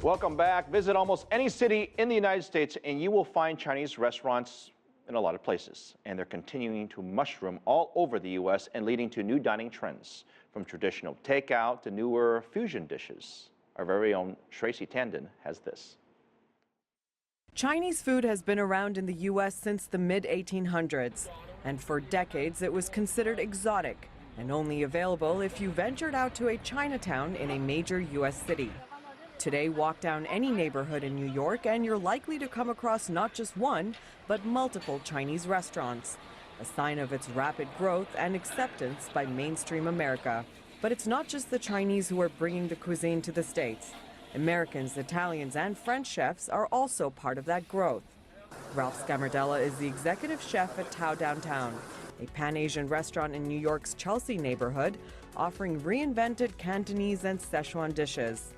Welcome back. Visit almost any city in the United States and you will find Chinese restaurants in a lot of places. And they're continuing to mushroom all over the U.S. and leading to new dining trends, from traditional takeout to newer fusion dishes. Our very own Tracy Tandon has this. Chinese food has been around in the U.S. since the mid-1800s. And for decades, it was considered exotic and only available if you ventured out to a Chinatown in a major U.S. city. Today, walk down any neighborhood in New York and you're likely to come across not just one, but multiple Chinese restaurants, a sign of its rapid growth and acceptance by mainstream America. But it's not just the Chinese who are bringing the cuisine to the States. Americans, Italians, and French chefs are also part of that growth. Ralph Scamardella is the executive chef at Tao Downtown, a Pan-Asian restaurant in New York's Chelsea neighborhood, offering reinvented Cantonese and Szechuan dishes.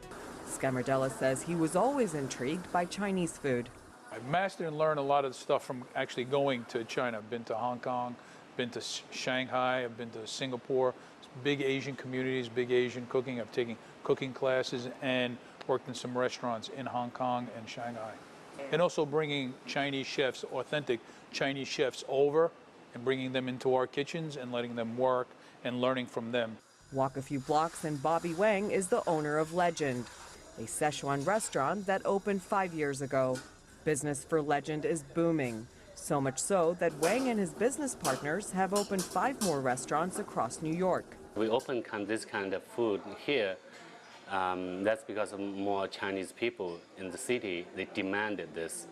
Scamardella says he was always intrigued by Chinese food. I've mastered and learned a lot of the stuff from actually going to China. I've been to Hong Kong, been to Shanghai, I've been to Singapore, big Asian communities, big Asian cooking. I've taken cooking classes and worked in some restaurants in Hong Kong and Shanghai. And also bringing Chinese chefs, authentic Chinese chefs over and bringing them into our kitchens and letting them work and learning from them. Walk a few blocks and Bobby Wang is the owner of Legend, a Szechuan restaurant that opened 5 years ago. Business for Legend is booming, so much so that Wang and his business partners have opened 5 more restaurants across New York. We open this kind of food here. That's because of more Chinese people in the city. They demanded this,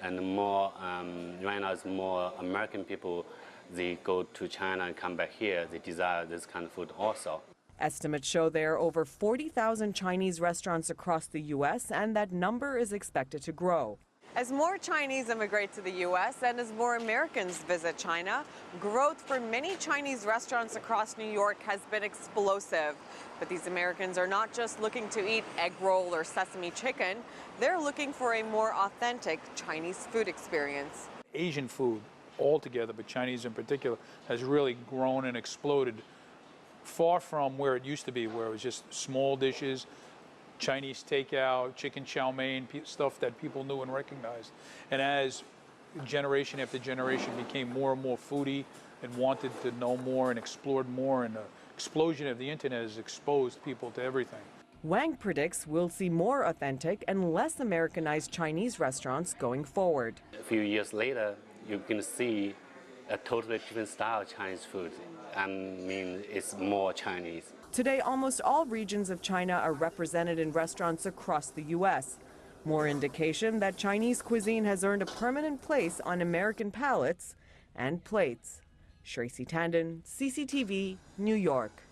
and more right now it's more American people. They go to China and come back here. They desire this kind of food also. Estimates show there are over 40,000 Chinese restaurants across the U.S., and that number is expected to grow. As more Chinese immigrate to the U.S. and as more Americans visit China, growth for many Chinese restaurants across New York has been explosive. But these Americans are not just looking to eat egg roll or sesame chicken, they're looking for a more authentic Chinese food experience. Asian food altogether, but Chinese in particular, has really grown and exploded, far from where it used to be, where it was just small dishes, Chinese takeout, chicken chow mein, stuff that people knew and recognized. And as generation after generation became more and more foodie and wanted to know more and explored more, and the explosion of the internet has exposed people to everything. Wang predicts we'll see more authentic and less Americanized Chinese restaurants going forward. A few years later, you can see a totally different style of Chinese food. I mean, it's more Chinese. Today, almost all regions of China are represented in restaurants across the U.S. More indication that Chinese cuisine has earned a permanent place on American palates and plates. Tracy Tandon, CCTV, New York.